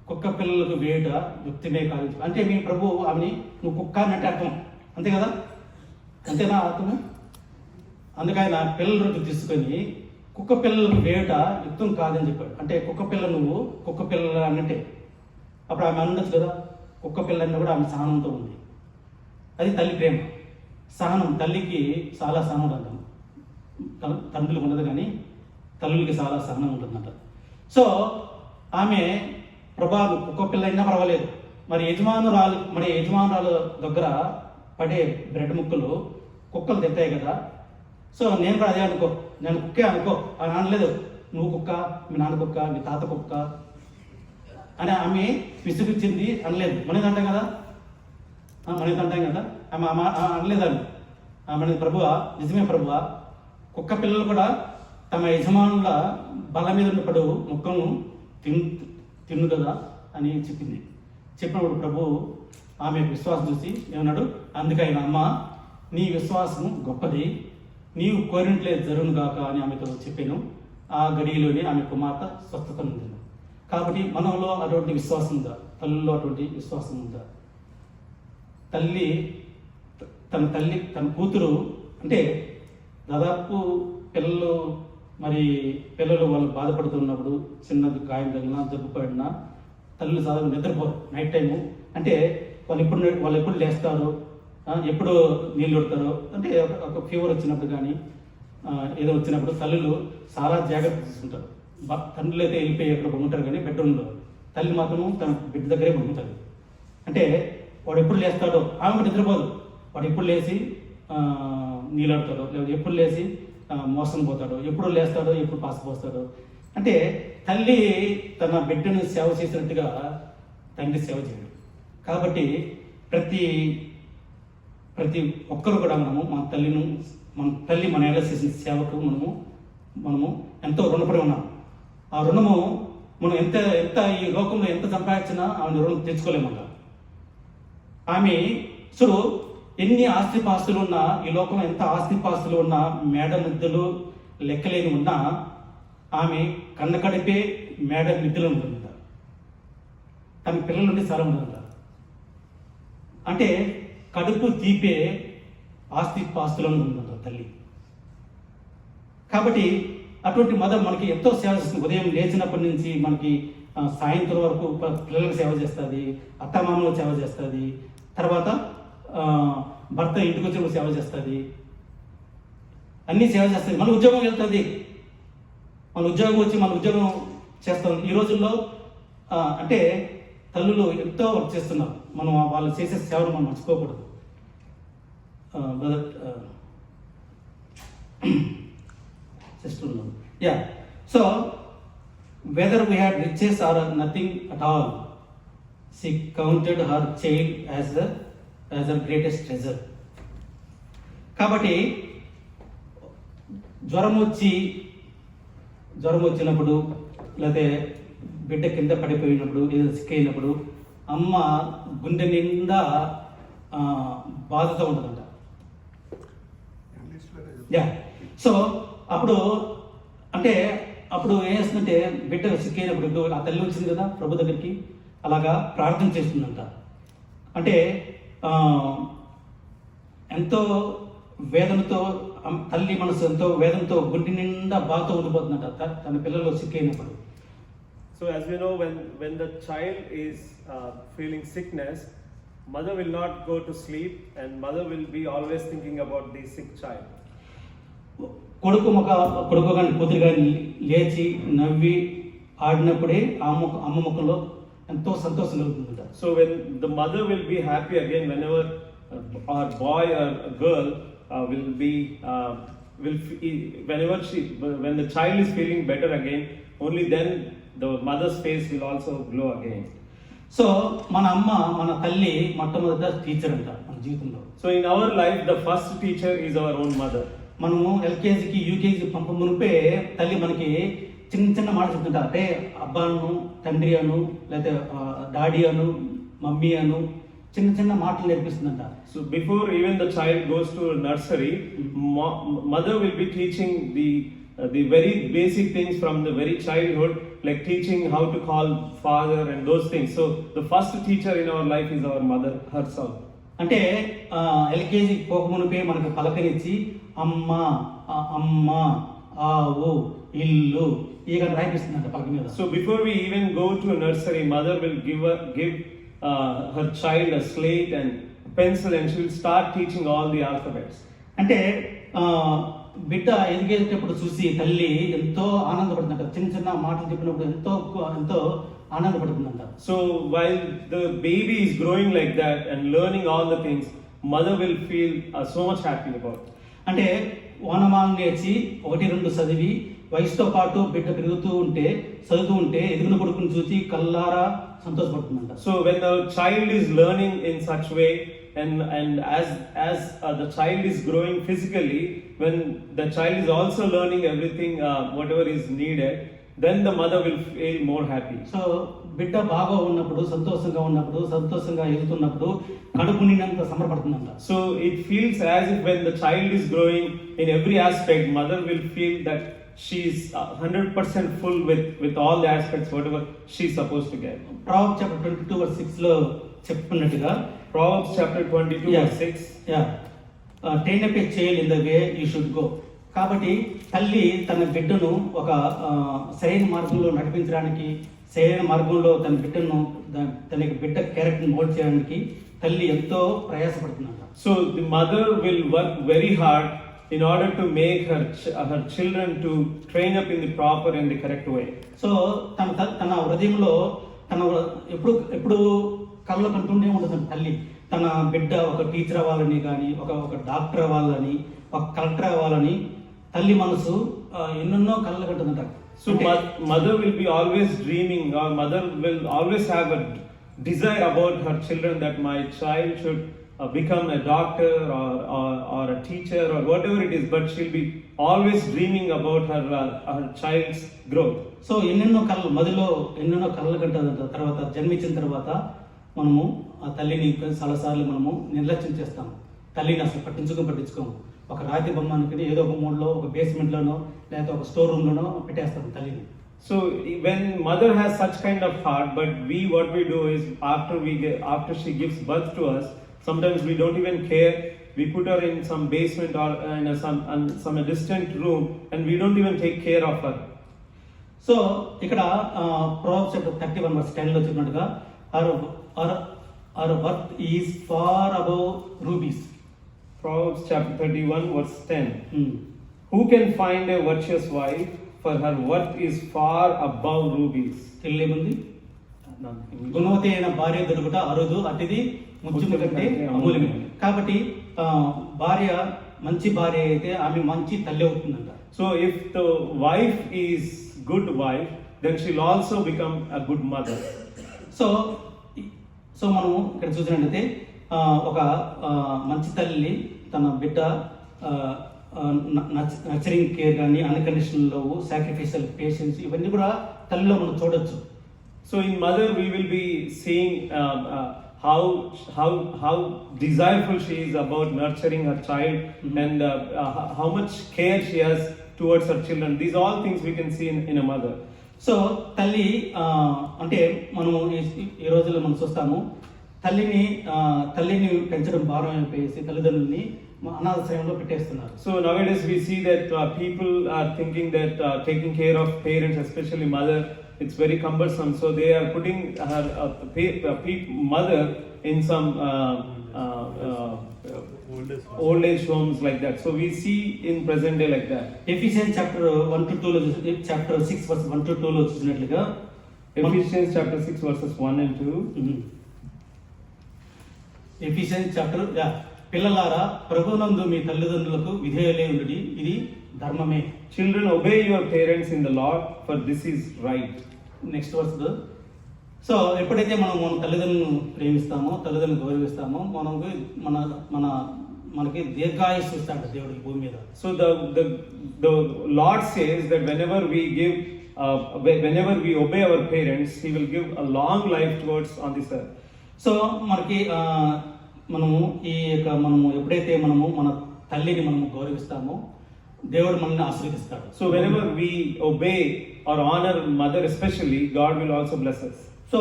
కుక్క పిల్లలకు వేయుట యుక్తిమే కాదు. అంటే మీ ప్రభు ఆమెని నువ్వు కుక్క అన్నట్టు అర్థం, అంతే కదా, అంతేనా అర్థము? అందుకే ఆయన పిల్లల రొట్టె తీసుకొని కుక్క పిల్లలకు వేయుట యుక్తం కాదని చెప్పాడు. అంటే కుక్క పిల్ల నువ్వు కుక్క పిల్లలు అన్నట్టే. అప్పుడు ఆమె అనొచ్చు కదా, కుక్క పిల్ల అన్న కూడా ఆమె సహనంతో ఉంది. అది తల్లి ప్రేమ, సహనం. తల్లికి చాలా సహనం ఉంటుంది, తండ్రులకు ఉండదు కానీ తల్లులకి చాలా సహనం ఉంటుందంట. సో ఆమె ప్రభా కుక్క పిల్ల అయినా పర్వాలేదు, మరి యజమానురాలు దగ్గర పడే బ్రెడ్ ముక్కలు కుక్కలు తింటాయి కదా, సో నేను కూడా అదే అనుకో, నేను కుక్కే అనుకో అని అనలేదు. నువ్వు కుక్క, మీ నాన్న కుక్క, మీ తాత కుక్క అని ఆమె విసుగుచ్చింది అనలేదు. మనది అంటాం కదా, మనది అంటాం కదా, ఆమె అనలేదాన్ని. ఆమె ప్రభువా, నిజమే ప్రభువా, కుక్క పిల్లలు కూడా తమ యజమానుల బల మీద ఉన్నప్పుడు ముక్కను తిన్ను కదా అని చెప్పింది. చెప్పినప్పుడు ప్రభు ఆమె విశ్వాసం చూసి ఏమన్నాడు, అందుకైనా అమ్మ నీ విశ్వాసం గొప్పది, నీవు కోరినట్లే జరుగును గాక అని ఆమెతో చెప్పాను. ఆ గడిలోనే ఆమె కుమార్తె స్వస్థత ఉంది. కాబట్టి మనలో అటువంటి విశ్వాసం ఉందా? తల్లిలో అటువంటి విశ్వాసం ఉందా? తల్లి తన కూతురు అంటే దాదాపు పిల్లలు వాళ్ళు బాధపడుతున్నప్పుడు, చిన్నది గాయం తగిలినా జబ్బు పడినా తల్లి సాధారణ నిద్రపోరు నైట్ టైము. అంటే వాళ్ళు ఎప్పుడు లేస్తారు, ఎప్పుడు నీళ్ళు కొడతారో, అంటే ఒక ఫీవర్ వచ్చినప్పుడు కానీ ఏదో వచ్చినప్పుడు తల్లులు చాలా జాగ్రత్త తీసుకుంటారు. తండ్రులు అయితే వెళ్ళిపోయి ఎక్కడ పంపుతారు కానీ బెడ్రూమ్లో, తల్లి మాత్రం తన బిడ్డ దగ్గరే పంపుతారు. అంటే వాడు ఎప్పుడు లేస్తాడో, ఆమె నిద్రపోదు, వాడు ఎప్పుడు లేచి నీళ్ళాడతాడో, లేదా ఎప్పుడు లేచి మోసం పోతాడో, ఎప్పుడు లేస్తాడో, ఎప్పుడు పాసిపోస్తాడో. అంటే తల్లి తన బిడ్డను సేవ చేసినట్టుగా తండ్రి సేవ చేయడు. కాబట్టి ప్రతి ఒక్కరు కూడా మన తల్లి మన ఎలా చేసిన సేవకు మనము ఎంతో రుణపడి ఉన్నాం. ఆ రుణము మనం ఎంత ఈ లోకంలో ఎంత సంపాదించినా ఆమె రుణం తెచ్చుకోలేమన్నా. ఆమె చూడు, ఎన్ని ఆస్తిపాస్తులు ఉన్నా, ఈ లోకంలో ఎంత ఆస్తిపాస్తులు ఉన్నా, మేడ మిద్దెలు లెక్కలేని ఉన్నా, ఆమె కన్నకడిపే మేడ మిద్దెలు ఉంటుందంట. తన పిల్లల నుండి చాలా ఉంటుందంట. అంటే కడుపు తీపే ఆస్తిపాస్తులను ఉందంట తల్లి. కాబట్టి అటువంటి మదర్ మనకి ఎంతో సేవ చేస్తుంది. ఉదయం లేచినప్పటి నుంచి మనకి సాయంత్రం వరకు పిల్లలకు సేవ చేస్తుంది, అత్తమామలకు సేవ చేస్తుంది, తర్వాత భర్త ఇంటికి వచ్చినప్పుడు సేవ చేస్తుంది, అన్నీ సేవ చేస్తుంది. మన ఉద్యోగం వెళ్తుంది, మన ఉద్యోగం వచ్చి మన ఉద్యోగం చేస్తాం. ఈ రోజుల్లో అంటే తల్లులు ఎంతో వర్క్ చేస్తున్నారు. మనం వాళ్ళు చేసే సేవను మనం మర్చిపోకూడదు. Sister yeah. So whether we had riches or nothing at all, she counted her child as her greatest treasure. కాబట్టి జ్వరం వచ్చినప్పుడు, లేకపోతే బిడ్డ కింద పడిపోయినప్పుడు, ఏదో సిక్ అయినప్పుడు అమ్మ గుండె నిండా బాధతో ఉంటుందంట. యా. సో అప్పుడు ఏం చేస్తుందంటే, బిడ్డ సిక్ అయినప్పుడు ఆ తల్లి వచ్చింది కదా ప్రభు దగ్గరికి, అలాగా ప్రార్థన చేస్తుందంట. అంటే ఎంతో వేదనతో, తల్లి మనసు ఎంతో వేదనతో గుండె నిండా బాధతో ఉండిపోతుందంట తన పిల్లలు సిక్ అయినప్పుడు. So as we know, when the child is feeling sickness, mother will not go to sleep and mother will be always thinking about the sick child. కొడుకు కానీ కూతురు కానీ లేచి నవ్వి ఆడినప్పుడే అమ్మ ముఖంలో ఎంతో సంతోషం కలుగుతుందంట. So when the mother will be happy again whenever our boy or a girl when the child is feeling better again, only then the mother's face will also glow again. So మన తల్లి మొట్టమొదట teacher అంట మన జీవితంలో. So in our life the first teacher is our own mother. మనము ఎల్కేజీకి UKG మునిపే తల్లి మనకి చిన్న మాట చెప్తుంటా. అంటే అబ్బాను, తండ్రి అను, లేకపోతే డాడీ అను, మమ్మీ అను, చిన్న మాటలు నేర్పిస్తుందంట. So before even the child goes to nursery, mother will be teaching the the very basic things from the very childhood, like teaching how to call father and those things. So the first teacher in our life is our mother herself. అంటే LKG పోకమునిపే మనకు పలకనిచ్చి అమ్మ అమ్మ ఆవు ఇల్లు ఈ గంట రాయిపిస్తుందంట పలక మీద. So before we even go to a nursery, mother will give her child a slate and pencil, and she will start teaching all the alphabets. అంటే బిడ్డ ఎదిగేటప్పుడు చూసి తల్లి ఎంతో ఆనందపడుతుందంట. చిన్న చిన్న మాటలు చెప్పినప్పుడు ఎంతో ఎంతో ఆనందపడుతుందంట. So while the baby is growing like that and learning all the things, mother will feel so much happy about it. అంటే ఓనమాలు నేర్చి 1-2 చదివి వయసుతో పాటు బిడ్డ పెరుగుతూ ఉంటే చదువుతూ ఉంటే ఎదిగిన కొడుకుని చూసి కల్లారా సంతోషపడుతుందంట. So when the child is learning in such way, and as the child is growing physically, when the child is also learning everything whatever is needed, then the mother will feel more happy. So బిడ్డ బాగా ఉన్నప్పుడు సంతోషంగా ఎదుగుతున్నప్పుడు కడుపు నిండంత సంబరపడుతుందంట. So it feels as if when the child is growing in every aspect, mother will feel that she is 100% full with all the aspects whatever she is supposed to get. Proverbs chapter 22 verse 6 లో చెప్పుకున్నట్టుగా Proverbs chapter 22 verse 6. train up a child in the way you should go. కాబట్టి తల్లి తన బిడ్డను ఒక సరైన మార్గంలో నడిపించడానికి, సరైన మార్గంలో తన బిడ్డను తన బిడ్డ క్యారెక్టర్ మోల్డ్ చేయడానికి తల్లి ఎంతో ప్రయాసపడుతుందంట. So the mother will work very hard in order to make her children to train up in the proper and the correct way. So తన హృదయంలో తన ఎప్పుడు కళ్ళలో కంటుండే ఉంటుంది తల్లి. తన బిడ్డ ఒక టీచర్ అవ్వాలని కానీ, ఒక డాక్టర్ అవ్వాలని, ఒక కలెక్టర్ అవ్వాలని తల్లి మనసు ఎన్నెన్నో కళ్ళ కంటుందంట. So mother will be always dreaming, or mother will always have a desire about her children that my child should become a doctor or a teacher or whatever it is, but she'll be always dreaming about her child's growth. So ఎన్నెన్నో కళ్ళు మదిలో ఎన్నెన్నో కళ్ళ కంటుందంట. తర్వాత జన్మించిన తర్వాత మనము ఆ తల్లిని చాలాసార్లు మనము నిర్లక్ష్యం చేస్తాము. తల్లిని అసలు పట్టించుకోము. ఒక రాతి బొమ్మకి ఏదో ఒక మూడలో, ఒక బేస్మెంట్లోనో లేదా ఒక స్టోర్ రూమ్లోనో పెట్టేస్తాము తల్లిని. So when mother has such kind of heart, but what we do is after she gives birth to us, sometimes we don't even care. We put her in some basement or in some distant room, and we don't even take care of her. So ఇక్కడ Proverbs chapter 31 verse 10 లో చెప్పినట్టుగా our worth is far above rubies. Proverbs chapter 31 verse 10. Who can find a virtuous wife? For her worth is far above rubies. తెలియముంది గుణవతి అయిన భార్య దొరుకుట అరుదు, అతిది ముత్యము కంటే అమూల్యమే. కాబట్టి భార్య మంచి భార్య అయితే ఆమె మంచి తల్లి అవుతుందంట. So if the wife is good wife, then she'll also become a good mother. So మనం ఇక్కడ చూసినట్టయితే ఒక మంచి తల్లి తన బిడ్డ నర్చరింగ్ కేర్ కానీ, అన్కండిషనల్ లవ్, సాక్రిఫైసల్ పేషెన్స్ ఇవన్నీ కూడా తల్లిలో మనం చూడొచ్చు. So in mother we will be seeing how desireful she is about nurturing her child, and how much care she has towards her children. These all things we can see in a mother. So తల్లి అంటే మనము ఈ రోజుల్లో మనం చూస్తాము తల్లిని పెంచడం భారం అయిపోయేసి తల్లిదండ్రుల్ని అనాథాశ్రయంలో పెట్టేస్తున్నారు. So nowadays we see that people are thinking that taking care of parents, especially mother, it's very cumbersome. So they are putting her mother in some old age homes like that. So we see in present day like that. Ephesians chapter 1-2 లో chapter 6 verse 1-2 లో చూసినట్లుగా Ephesians chapter 6 verses 1 and 2. Ephesians chapter పిల్లలారా ప్రభువునందు మీ తల్లిదండ్రులకు విధేయులై ఉండుడి, ఇది ధర్మమే. Children, obey your parents in the Lord, for this is right. Next verse. So ఎప్పుడైతే మనం మన తల్లిదండ్రులను ప్రేమిస్తామో, తల్లిదండ్రులను గౌరవిస్తామో, మనకి దీర్ఘాయుస్సు ఇస్తాడు దేవుడు ఈ భూమి మీద. So the Lord says that whenever we obey our parents, He will give a long life towards on this earth. So మనకి మనము ఎప్పుడైతే మనము మన తల్లిని మనము గౌరవిస్తామో, దేవుడు మనల్ని ఆశీర్వదిస్తాడు. So whenever we obey or honor mother especially, God will also bless us. So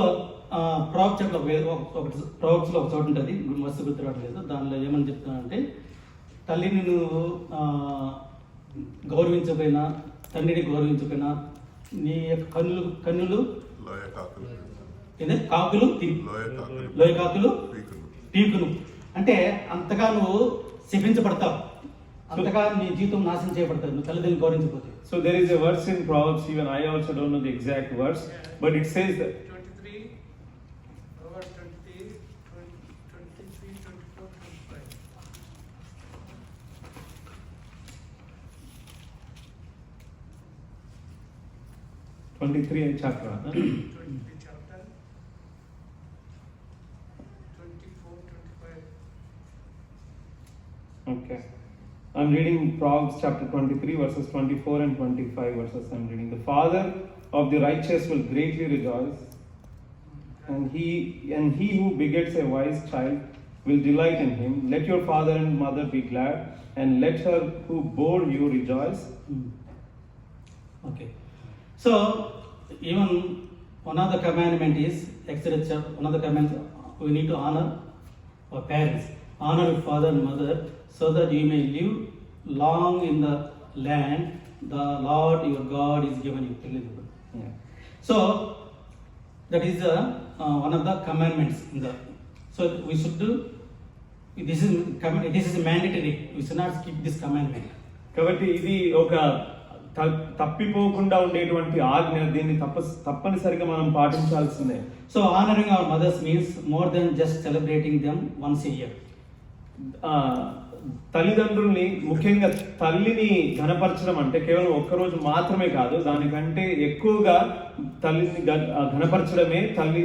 probs ఒకటి ప్రాబ్స్లో ఒక చోటు ఉంటుంది, మస్తు గుర్తురావట్లేదు. దానిలో ఏమని చెప్తున్నానంటే, తల్లిని నువ్వు గౌరవించకపోయినా, తండ్రిని గౌరవించకపోయినా, నీ యొక్క కన్నులు లోయ కాకులు ఏదే కాకులు లోయ కాకులు పీకును. అంటే అంతగా నువ్వు శపించబడతావు, అంతగా నీ జీవితం నాశనం చేయబడతావు నువ్వు తల్లిదండ్రులు గౌరవించకపోతే. So there is a verse in Proverbs, even I also don't know the exact verse, but it says that 23, Proverbs 23, 24, 25. 23 chapter. 23 chapter, 24, 25. Okay. I'm reading Proverbs chapter 23 verses 24 and 25 verses. I'm reading. The father of the righteous will greatly rejoice, and he who begets a wise child will delight in him. Let your father and mother be glad, and let her who bore you rejoice. Okay. So even one of the commandment is Exodus. One of the commandments, we need to honor our parents, honor your father and mother, so that you may live long in the land the Lord your God is given you. Yeah. So that is one of the commandments. So we should do. This is mandatory. We should not skip this commandment. కాబట్టి ఇది ఒక తప్పిపోకుండా ఉండేటువంటి ఆజ్ఞ. దీన్ని తప్పనిసరిగా మనం పాటించాల్సిందే. So honoring our mothers means more than just celebrating them once a year. తల్లిదండ్రుల్ని, ముఖ్యంగా తల్లిని ఘనపరచడం అంటే కేవలం ఒక్కరోజు మాత్రమే కాదు, దానికంటే ఎక్కువగా తల్లిని ఘనపరచడమే తల్లి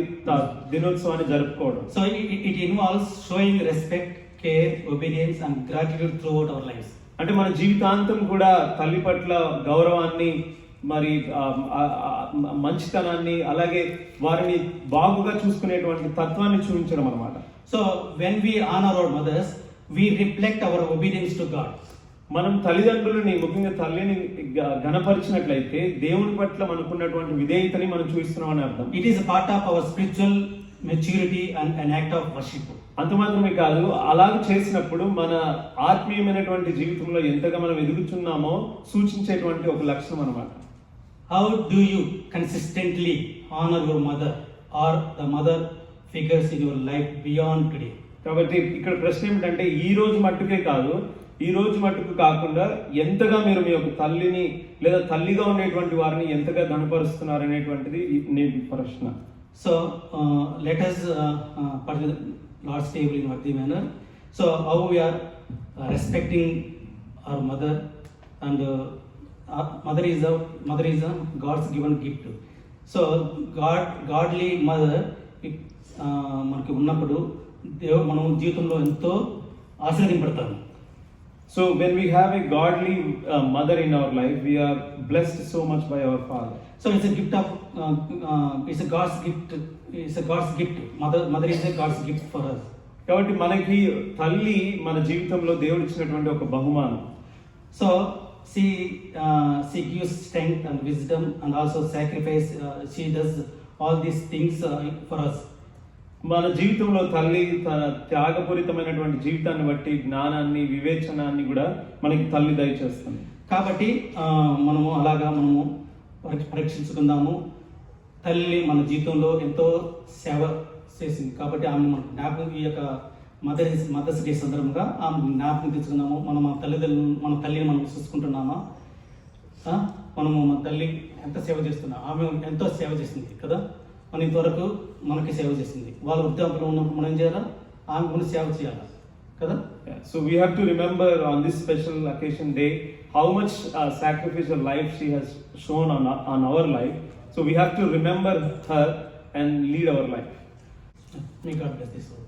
దినోత్సవాన్ని జరుపుకోవడం. So it involves showing respect, care, obedience and gratitude throughout our lives. అంటే మన జీవితాంతం కూడా తల్లి పట్ల గౌరవాన్ని, మరి మంచితనాన్ని, అలాగే వారిని బాగుగా చూసుకునేటువంటి తత్వాన్ని చూపించడం అన్నమాట. So when we honor our mothers, we reflect our obedience to God. మనం తల్లిదండ్రులని, ముఖ్యంగా తల్లిని ఘనపరిచినట్లయితే దేవుని పట్ల మనకున్నటువంటి విధేయతని మనం చూపిస్తున్నాం అని అర్థం. It is a part of our spiritual maturity and an act of worship. అంత మాత్రమే కాదు, అలాగ చేసినప్పుడు మన ఆత్మీయమైనటువంటి జీవితంలో ఎంతగా మనం ఎదుగుతున్నామో సూచించేటువంటి ఒక లక్షణం అన్నమాట. How do you consistently honor your mother or the mother figures in your life beyond today? కాబట్టి ఇక్కడ ప్రశ్న ఏమిటంటే, ఈ రోజు మట్టుకే కాదు, ఈ రోజు మట్టుకు కాకుండా ఎంతగా మీరు మీ యొక్క తల్లిని లేదా తల్లిగా ఉండేటువంటి వారిని ఎంతగా ఘనపరుస్తున్నారు అనేటువంటిది నేటి ప్రశ్న. So let us put the Lord's table in worthy manner. So how we are respecting our mother, and mother is a God's given gift. So godly mother మనకి ఉన్నప్పుడు దేవుడు మనం జీవితంలో ఎంతో ఆశీర్వదింపడతాము. So when we have a godly mother in our life, we are blessed so much by our father. So it's a gift of it's a God's gift. It's a God's gift. Mother is a God's gift for us. కాబట్టి మనకి తల్లి మన జీవితంలో దేవుడు ఇచ్చినటువంటి ఒక బహుమానం. So she gives strength and wisdom and also sacrifice. She does all these things for us. మన జీవితంలో తల్లి తన త్యాగపూరితమైనటువంటి జీవితాన్ని బట్టి జ్ఞానాన్ని, వివేచనాన్ని కూడా మనకి తల్లి దయచేస్తుంది. కాబట్టి మనము పరీక్షించుకుందాము. తల్లి మన జీవితంలో ఎంతో సేవ చేసింది కాబట్టి ఆమె మన జ్ఞాపకం, ఈ యొక్క మదర్స్ డే సందర్భంగా ఆమె జ్ఞాపకం తెచ్చుకున్నాము. మనం మన తల్లిని మనం చూసుకుంటున్నామా? మనము మన తల్లి ఎంత సేవ చేస్తున్నాం? ఆమె ఎంతో సేవ చేసింది కదా. మన ఇంతవరకు మనకి సేవ చేసింది. వాళ్ళ వృద్ధాప్యంలో ఉన్నప్పుడు మనం ఏం చేయాలా? ఆమె కూడా సేవ చేయాలి కదా. So we have to remember on this special occasion day how much sacrificial life she has shown on our life. So we have to remember her and lead our life. May God bless this word.